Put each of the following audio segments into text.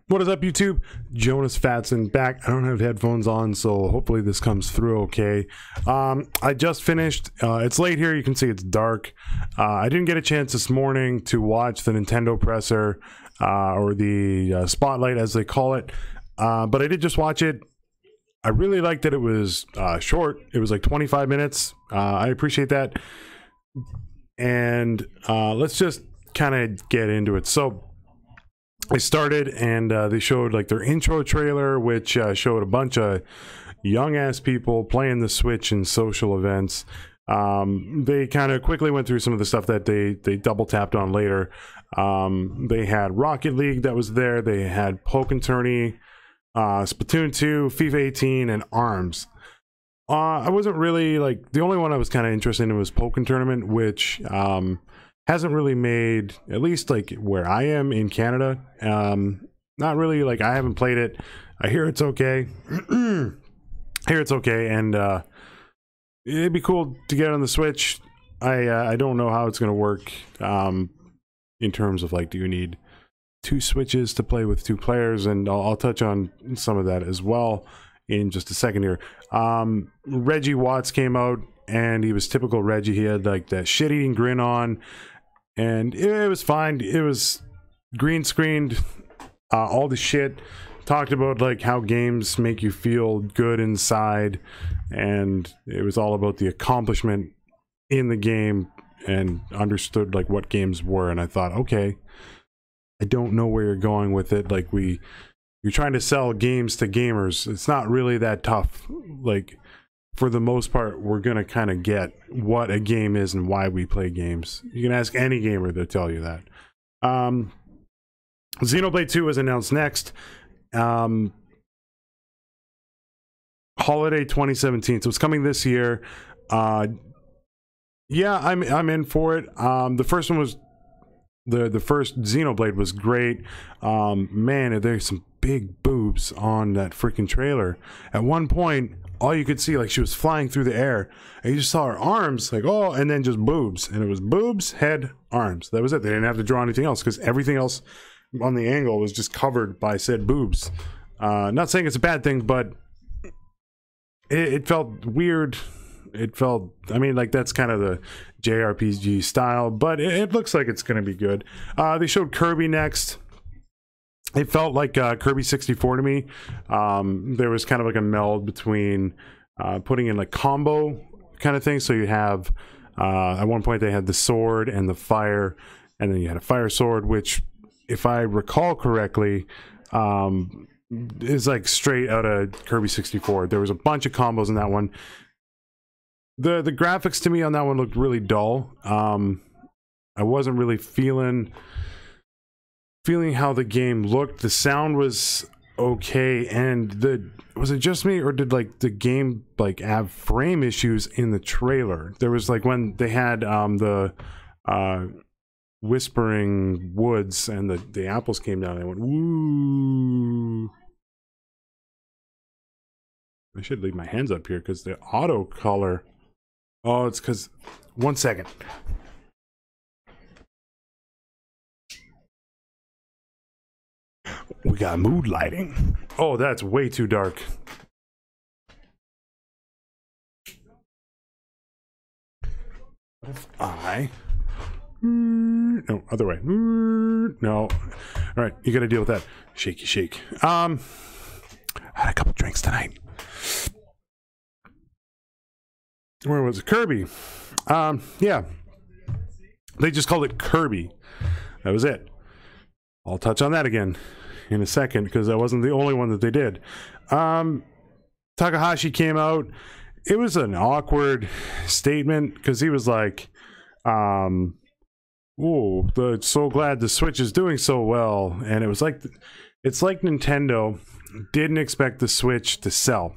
What is up, YouTube? Jonusfatson back. I don't have headphones on, so hopefully this comes through okay. I just finished. It's late here. You can see it's dark. I didn't get a chance this morning to watch the Nintendo presser or the spotlight, as they call it, but I did just watch it. I really liked that it was short. It was like 25 minutes. I appreciate that. And let's just kind of get into it. So I started and they showed like their intro trailer, which showed a bunch of young ass people playing the Switch in social events. They kind of quickly went through some of the stuff that they double tapped on later. They had Rocket League that was there. They had Pokken Tourney, Splatoon 2, FIFA 18, and ARMS. I wasn't really like, the only one I was kind of interested in was Pokken Tournament, which hasn't really made, at least like where I am in Canada, not really, like I haven't played it. I hear it's okay. I hear it's okay, and it'd be cool to get on the Switch. I don't know how it's going to work in terms of like, do you need 2 Switches to play with 2 players? And I'll touch on some of that as well in just a second here. Reggie Watts came out, and he was typical Reggie. He had like that shit-eating grin on, and it was fine. It was green screened, all the shit. Talked about like how games make you feel good inside, and it was all about the accomplishment in the game, and understood like what games were. And I thought, okay, I don't know where you're going with it. Like you're trying to sell games to gamers. It's not really that tough. Like, for the most part, we're gonna kind of get what a game is and why we play games. You can ask any gamer, they'll tell you that. Xenoblade 2 was announced next. Holiday 2017, so it's coming this year. Yeah, I'm in for it. The first one was the first Xenoblade was great. Man, there's some big boobs on that freaking trailer. At one point, all you could see, like, she was flying through the air, and you just saw her arms, like, oh, and then just boobs. And it was boobs, head, arms. That was it. They didn't have to draw anything else, because everything else on the angle was just covered by said boobs. Not saying it's a bad thing, but it felt weird. It felt, I mean, like, that's kind of the JRPG style, but it looks like it's going to be good. They showed Kirby next. It felt like Kirby 64 to me. There was kind of like a meld between putting in like combo kind of thing. So you have, at one point they had the sword and the fire, and then you had a fire sword, which, if I recall correctly, is like straight out of Kirby 64. There was a bunch of combos in that one. The graphics to me on that one looked really dull. I wasn't really feeling how the game looked. The sound was okay, and was it just me, or did like the game like have frame issues in the trailer? There was like when they had the Whispering Woods and the apples came down, and I went, woo. I should leave my hands up here because the auto color. Oh, it's because, one second. We got mood lighting. Oh, that's way too dark. What if I... No, other way. No. All right, you gotta deal with that. Shaky shake. I had a couple drinks tonight. Where was it? Kirby. Yeah. They just called it Kirby. That was it. I'll touch on that again in a second, because that wasn't the only one that they did. Takahashi came out. It was an awkward statement, because he was like, oh, so glad the Switch is doing so well. And it was like, it's like Nintendo didn't expect the Switch to sell,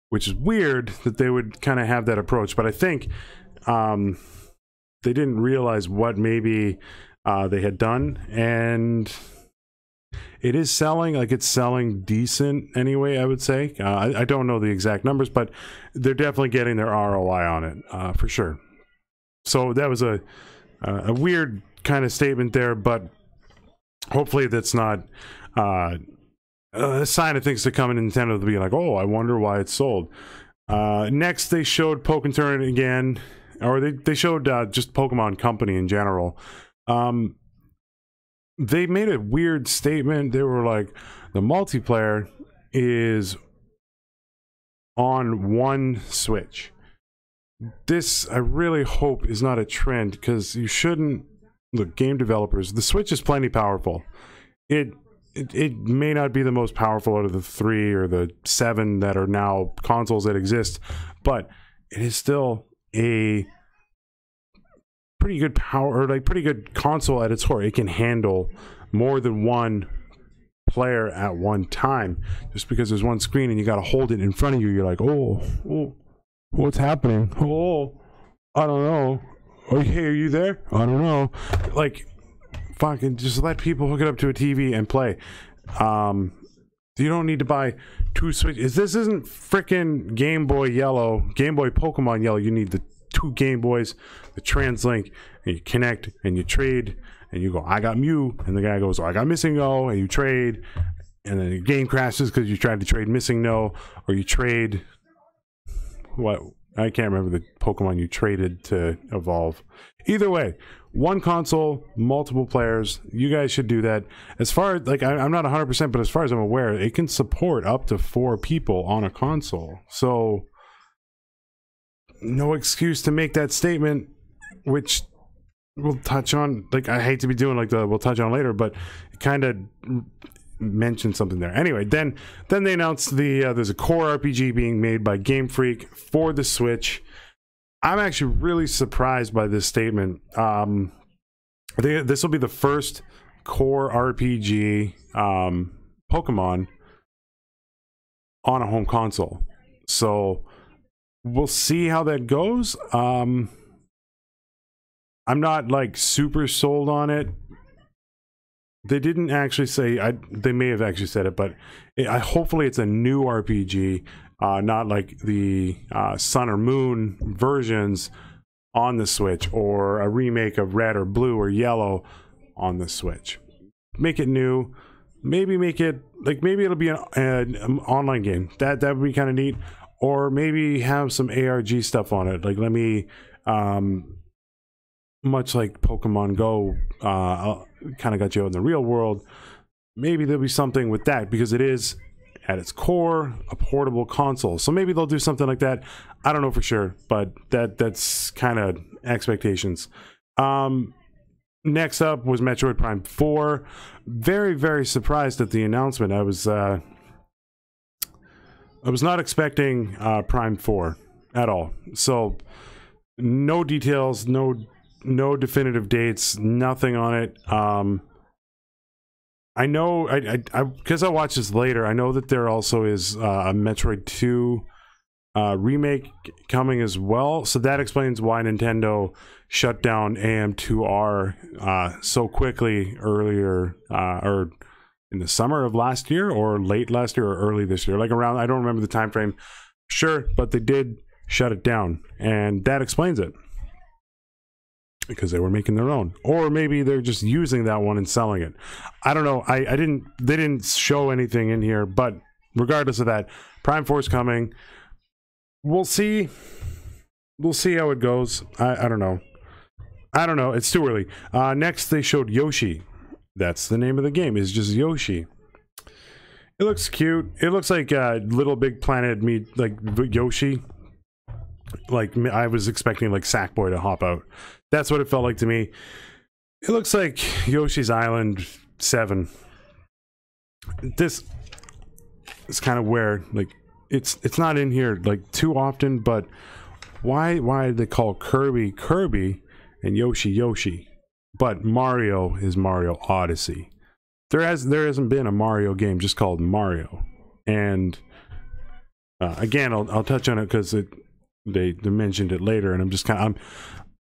which is weird that they would kind of have that approach. But I think they didn't realize what maybe they had done, and it is selling, like it's selling decent anyway, I would say. I don't know the exact numbers, but they're definitely getting their ROI on it, for sure. So that was a weird kind of statement there, but hopefully that's not a sign of things to come in Nintendo to be like, oh, I wonder why it's sold. Next, they showed Pokken Tournament again, or they showed just Pokemon Company in general. They made a weird statement. They were like, the multiplayer is on one Switch. This, I really hope, is not a trend, because you shouldn't... Look, game developers, the Switch is plenty powerful. It may not be the most powerful out of the 3 or the 7 that are now consoles that exist, but it is still a pretty good power, or like pretty good console at its core. It can handle more than one player at one time. Just because there's one screen and you got to hold it in front of you, you're like, oh, what's happening? Oh, I don't know. Okay, are you there? I don't know. Like, fucking just let people hook it up to a TV and play. You don't need to buy 2 Switches. This isn't freaking Game Boy Yellow, Game Boy Pokemon Yellow. You need the 2 Game Boys, the TransLink, and you connect and you trade, and you go, I got Mew, and the guy goes, oh, I got Missing No, and you trade, and then the game crashes because you tried to trade Missing No, or you trade what? I can't remember the Pokemon you traded to evolve. Either way, one console, multiple players. You guys should do that. As far as, like, I'm not 100%, but as far as I'm aware, it can support up to 4 people on a console. So, no excuse to make that statement, which we'll touch on. Like, I hate to be doing like the we'll touch on later, but it kind of mentioned something there. Anyway, then they announced there's a core RPG being made by Game Freak for the Switch. I'm actually really surprised by this statement. This will be the first core RPG Pokemon on a home console. So we'll see how that goes. I'm not like super sold on it. They didn't actually say, they may have actually said it, but hopefully it's a new RPG, not like the Sun or Moon versions on the Switch, or a remake of Red or Blue or Yellow on the Switch. Make it new. Maybe make it, like, maybe it'll be an online game. That would be kind of neat. Or maybe have some ARG stuff on it. Like, let me... much like Pokemon Go kind of got you out in the real world, maybe there'll be something with that, because it is at its core a portable console. So maybe they'll do something like that. I don't know for sure, but that's kind of expectations. Next up was Metroid Prime 4. Very, very surprised at the announcement. I was not expecting Prime 4 at all. So no details, no definitive dates, nothing on it. I know, because I watched this later, I know that there also is a Metroid 2 remake coming as well. So that explains why Nintendo shut down AM2R so quickly earlier, or in the summer of last year, or late last year, or early this year. Like around, I don't remember the time frame. Sure, but they did shut it down, and that explains it. Because they were making their own, or maybe they're just using that one and selling it. I don't know. They didn't show anything in here, but regardless of that, Prime 4 is coming. We'll see how it goes. I don't know. It's too early. Next they showed Yoshi. That's the name of the game, is just Yoshi. It looks cute. It looks like Little Big Planet meet like Yoshi. Like, I was expecting like Sackboy to hop out. That's what it felt like to me. It looks like Yoshi's Island 7. This is kind of where, like, it's not in here like too often, but why did they call Kirby Kirby and Yoshi Yoshi? But Mario is Mario Odyssey. There hasn't been a Mario game just called Mario. And again, I'll touch on it because they mentioned it later, and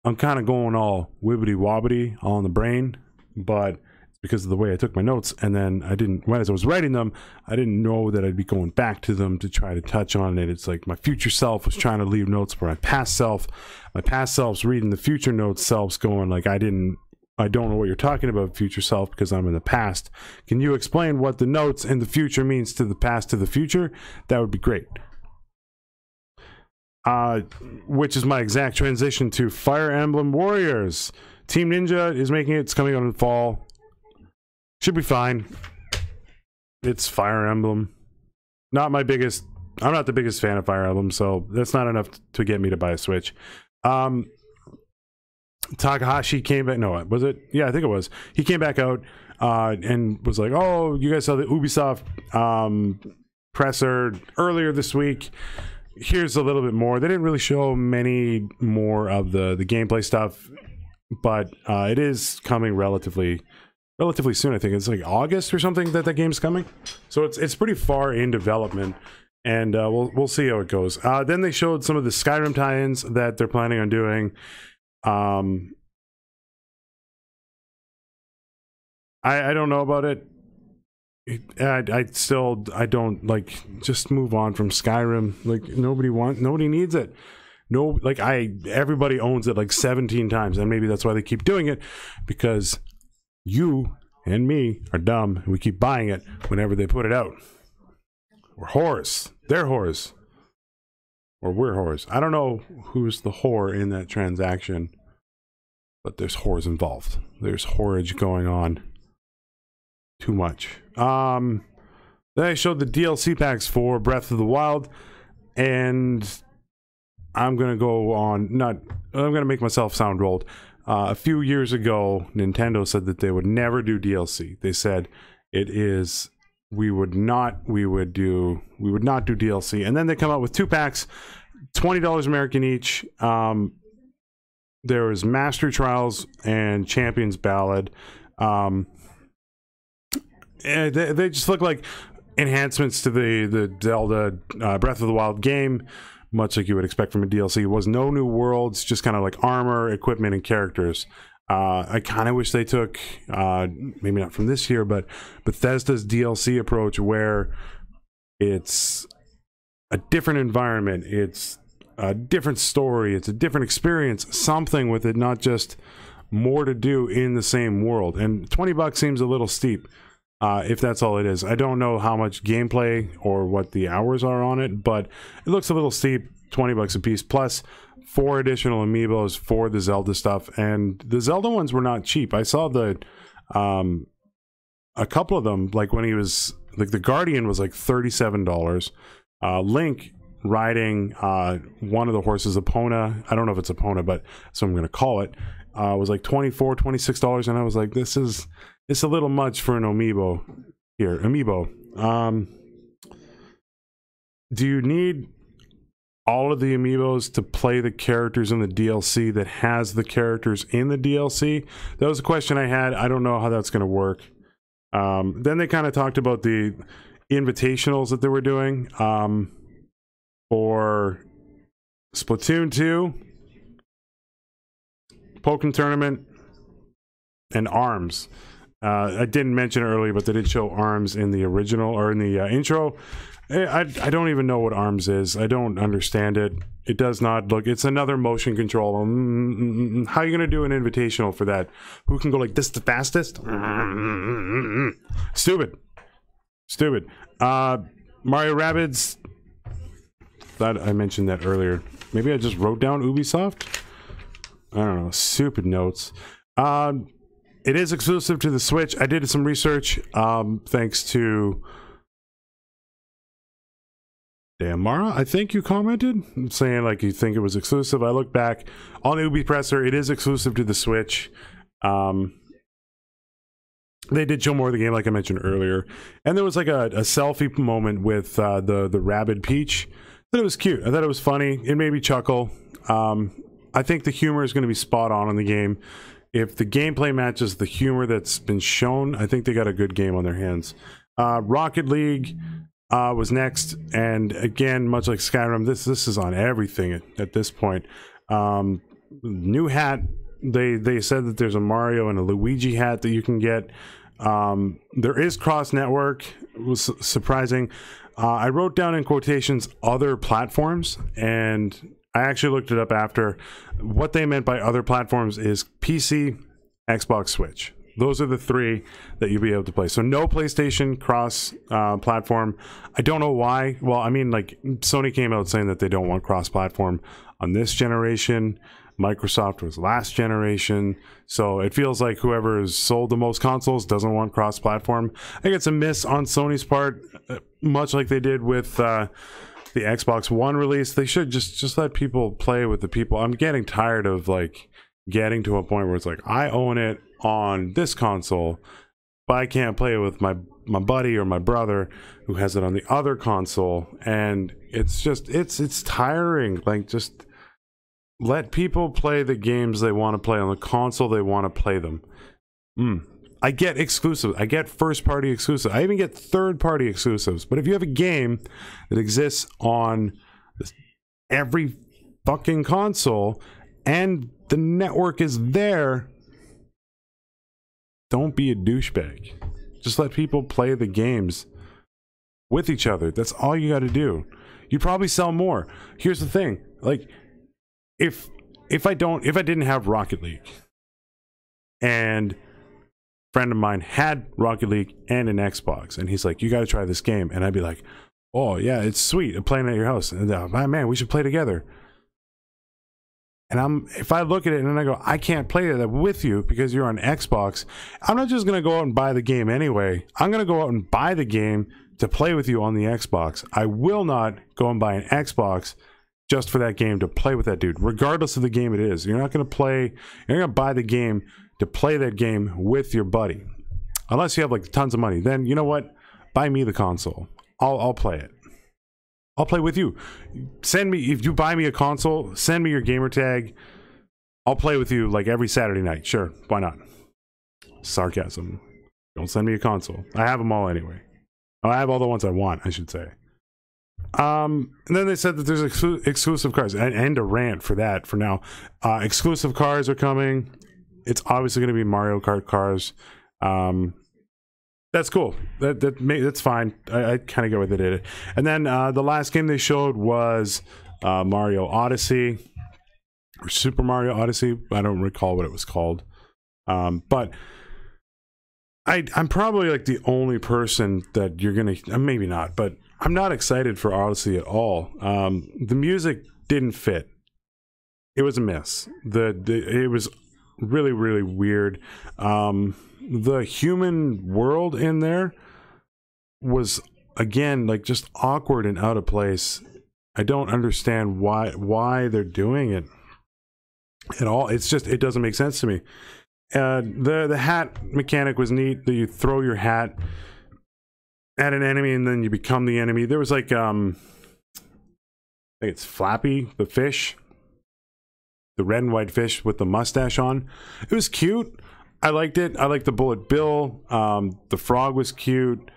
I'm kind of going all wibbity wobbity all in the brain, but it's because of the way I took my notes, and then as I was writing them, I didn't know that I'd be going back to them to try to touch on it. It's like my future self was trying to leave notes for my past self's reading the future notes self's going like, I didn't I don't know what you're talking about, future self, because I'm in the past. Can you explain what the notes in the future means to the past to the future? That would be great. Which is my exact transition to Fire Emblem Warriors. Team Ninja is making it. It's coming out in the fall. Should be fine. It's Fire Emblem. Not my biggest... I'm not the biggest fan of Fire Emblem, so that's not enough to get me to buy a Switch. Takahashi came back... No, was it? Yeah, I think it was. He came back out and was like, oh, you guys saw the Ubisoft presser earlier this week. Here's a little bit more. They didn't really show many more of the gameplay stuff, but it is coming relatively soon. I think it's like August or something that game's coming. So it's pretty far in development, and we'll see how it goes. Then they showed some of the Skyrim tie-ins that they're planning on doing. I don't know about it. I don't like, just move on from Skyrim. Like, nobody needs it. No, like, everybody owns it like 17 times, and maybe that's why they keep doing it, because you and me are dumb and we keep buying it whenever they put it out. We're whores. They're whores. Or we're whores. I don't know who's the whore in that transaction, but there's whores involved. There's whorage going on. Too much. Then I showed the DLC packs for Breath of the Wild, and I'm gonna go on. I'm gonna make myself sound old. A few years ago, Nintendo said that they would never do DLC. They said we would not do DLC, and then they come out with 2 packs, $20 American each. There was Master Trials and Champions Ballad. They just look like enhancements to the Zelda Breath of the Wild game, much like you would expect from a DLC. It was no new worlds, just kind of like armor, equipment, and characters. I kind of wish they took, maybe not from this year, but Bethesda's DLC approach, where it's a different environment, it's a different story, it's a different experience, something with it, not just more to do in the same world. And $20 seems a little steep. If that's all it is. I don't know how much gameplay or what the hours are on it, but it looks a little steep. $20 a piece, plus 4 additional amiibos for the Zelda stuff, and the Zelda ones were not cheap. I saw a couple of them, like when he was like, the Guardian was like $37. Link riding one of the horses, Epona, I don't know if it's Epona, but so I'm gonna call it, was like $24, $26, and I was like, it's a little much for an amiibo here. Do you need all of the amiibos to play the characters in the DLC that has the characters in the DLC? That was a question I had. I don't know how that's going to work. Then they kind of talked about the invitationals that they were doing for Splatoon 2, Pokken Tournament, and ARMS. I didn't mention it earlier, but they did show ARMS in the original, or in the intro. I don't even know what ARMS is. I don't understand it. It does not look... It's another motion control. How are you going to do an invitational for that? Who can go like this the fastest? Stupid. Mario Rabbids. Thought I mentioned that earlier. Maybe I just wrote down Ubisoft? I don't know. Stupid notes. It is exclusive to the Switch. I did some research, thanks to Mara, I think you commented, saying like you think it was exclusive. I looked back on Ubi Presser. It is exclusive to the Switch. They did show more of the game, like I mentioned earlier, and there was like a selfie moment with the Rabid Peach. I thought it was cute. I thought it was funny. It made me chuckle. I think the humor is going to be spot on in the game. If the gameplay matches the humor that's been shown, I think they got a good game on their hands. Rocket League was next, and again, much like Skyrim, this is on everything at this point. New hat. They said that there's a Mario and a Luigi hat that you can get. There is cross-network. It was surprising. I wrote down in quotations other platforms, and I actually looked it up after. What they meant by other platforms is PC, Xbox, Switch. Those are the three that you'll be able to play. So no PlayStation cross platform. I don't know why. Well, I mean, like, Sony came out saying that they don't want cross platform on this generation. Microsoft was last generation. So it feels like whoever has sold the most consoles doesn't want cross platform. I think it's a miss on Sony's part, much like they did with the Xbox One release. They should just let people play with the people. I'm getting tired of like getting to a point where it's like, I own it on this console, but I can't play it with my buddy or my brother who has it on the other console. And it's just, it's tiring. Like, just let people play the games they want to play on the console they want to play them. I get exclusives. I get first-party exclusives. I even get third-party exclusives. But if you have a game that exists on every fucking console and the network is there, don't be a douchebag. Just let people play the games with each other. That's all you got to do. You'd probably sell more. Here's the thing. Like, if I didn't have Rocket League and a friend of mine had Rocket League and an Xbox, and he's like, you got to try this game, and I'd be like, oh yeah, it's sweet, I'm playing at your house, and man, we should play together. And if I look at it and then I go, I can't play that with you because you're on Xbox, I'm not just going to go out and buy the game anyway. I'm going to go out and buy the game to play with you on the Xbox. I will not go and buy an Xbox just for that game to play with that dude, regardless of the game it is. You're not going to buy the game to play that game with your buddy. Unless you have like tons of money. Then, you know what? Buy me the console. I'll play it. I'll play with you. Send me, if you buy me a console, send me your gamer tag. I'll play with you like every Saturday night. Sure, why not? Sarcasm. Don't send me a console. I have them all anyway. I have all the ones I want, I should say. And then they said that there's exclusive cars. And a rant for that for now. Exclusive cars are coming. It's obviously going to be Mario Kart cars. That's cool. That's fine. I kind of get what they did. And then the last game they showed was Mario Odyssey, or Super Mario Odyssey. I don't recall what it was called. But I'm probably like the only person that you're gonna, maybe not, but I'm not excited for Odyssey at all. The music didn't fit. It was a miss. It was really, really weird. The human world in there was, again, like just awkward and out of place. I don't understand why they're doing it at all. It's just, it doesn't make sense to me. The hat mechanic was neat. That you throw your hat at an enemy and then you become the enemy. There was like I think it's Flappy the fish, the red and white fish with the mustache on. It was cute. I liked it. I liked the Bullet Bill. The frog was cute.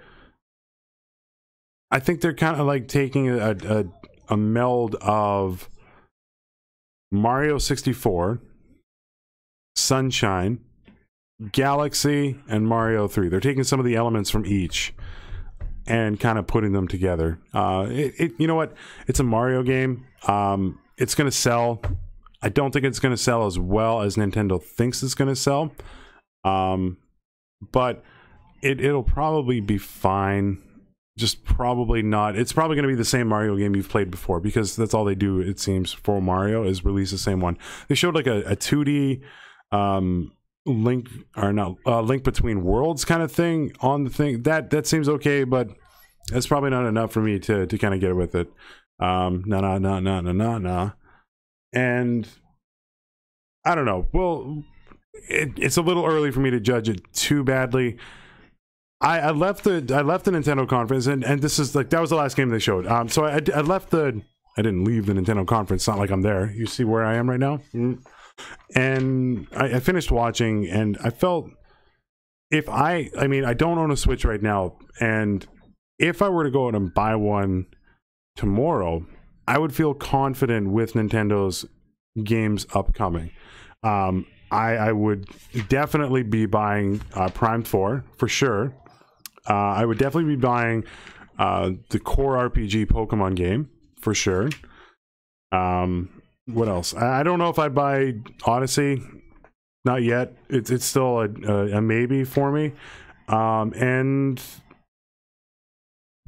I think they're kind of like taking a meld of Mario 64, Sunshine, Galaxy, and Mario 3. They're taking some of the elements from each and kind of putting them together. You know what? It's a Mario game. It's going to sell. I don't think it's going to sell as well as Nintendo thinks it's going to sell. But it'll probably be fine. Just probably not. It's probably going to be the same Mario game you've played before, because that's all they do, it seems, for Mario, is release the same one. They showed like a 2D link between worlds kind of thing on the thing. That seems okay, but that's probably not enough for me to kind of get with it. Nah. And I don't know. Well, it's a little early for me to judge it too badly. I left the Nintendo conference, and this is like, that was the last game they showed. So I didn't leave the Nintendo conference. It's not like I'm there. You see where I am right now? And I finished watching, and I felt, I mean, I don't own a Switch right now, and if I were to go out and buy one tomorrow, I would feel confident with Nintendo's games upcoming. I would definitely be buying Prime 4 for sure. I would definitely be buying the core RPG Pokemon game for sure. What else? I don't know if I'd buy Odyssey. not yet. It's still a maybe for me. And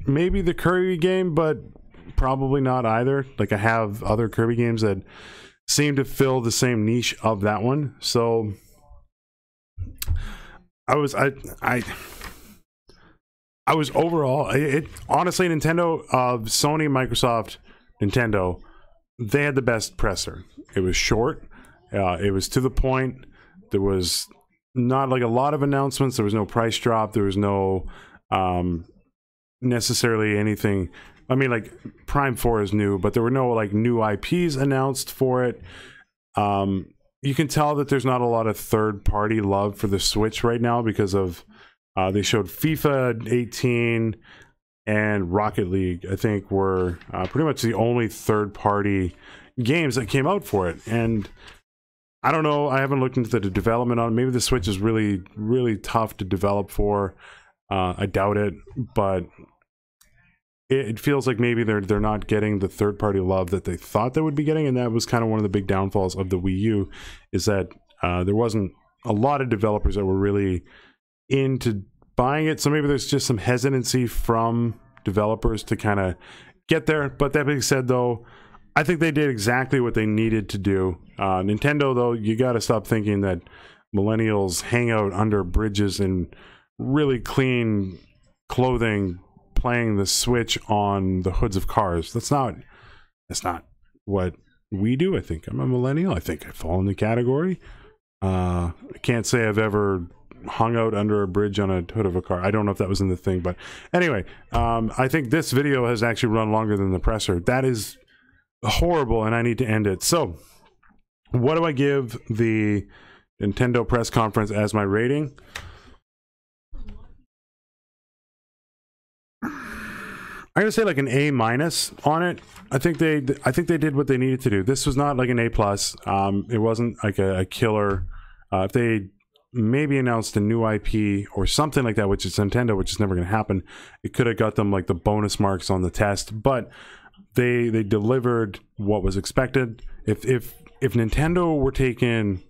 maybe the Kirby game, but probably not either. Like, I have other Kirby games that seem to fill the same niche of that one. So I was overall, honestly, Nintendo, Sony, Microsoft, Nintendo, they had the best presser. It was short, it was to the point. There was not like a lot of announcements. There was no price drop. There was no necessarily anything. I mean, like, Prime 4 is new, but there were no like new IPs announced for it. You can tell that there's not a lot of third-party love for the Switch right now because of they showed FIFA 18 and Rocket League, I think, were pretty much the only third-party games that came out for it. And I don't know, I haven't looked into the development on it. Maybe the Switch is really, really tough to develop for. I doubt it, but it feels like maybe they're not getting the third-party love that they thought they would be getting, and that was kind of one of the big downfalls of the Wii U, is that there wasn't a lot of developers that were really into buying it. So maybe there's just some hesitancy from developers to kind of get there. But that being said, though, I think they did exactly what they needed to do. Nintendo, though, you got to stop thinking that millennials hang out under bridges in really clean clothing playing the Switch on the hoods of cars. That's not what we do. I think I'm a millennial. I think I fall in the category. I can't say I've ever hung out under a bridge on a hood of a car. I don't know if that was in the thing, but anyway, I think this video has actually run longer than the presser. That is horrible, and I need to end it. So what do I give the Nintendo press conference as my rating? I'm gonna say like an A- on it. I think they did what they needed to do. This was not like an A+. It wasn't like a killer. If they maybe announced a new IP or something like that, which is Nintendo, which is never gonna happen, it could have got them like the bonus marks on the test. But they delivered what was expected. If Nintendo were taking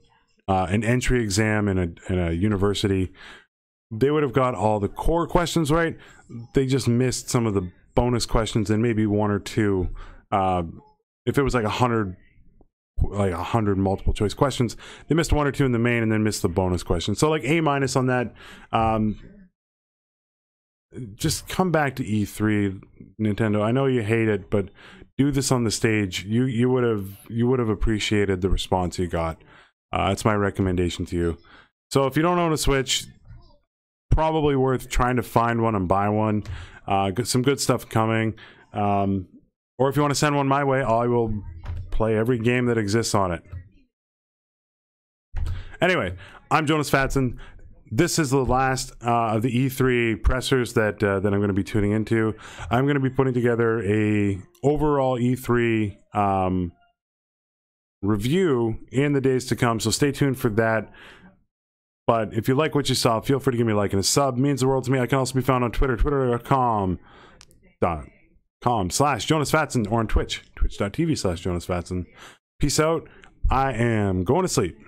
an entry exam in a university, they would have got all the core questions right. They just missed some of the bonus questions and maybe one or two. If it was like 100 multiple choice questions, they missed one or two in the main and then missed the bonus question. So like A- on that. Just come back to E3, Nintendo. I know you hate it, but do this on the stage. You would have appreciated the response you got. That's my recommendation to you. So if you don't own a Switch, probably worth trying to find one and buy one. Some good stuff coming. Or if you want to send one my way, I will play every game that exists on it. Anyway, I'm Jonusfatson. This is the last of the E3 pressers that I'm going to be tuning into. I'm going to be putting together a overall E3 review in the days to come, so stay tuned for that. But if you like what you saw, feel free to give me a like and a sub. It means the world to me. I can also be found on Twitter, twitter.com/Jonusfatson, or on Twitch, twitch.tv/Jonusfatson. Peace out. I am going to sleep.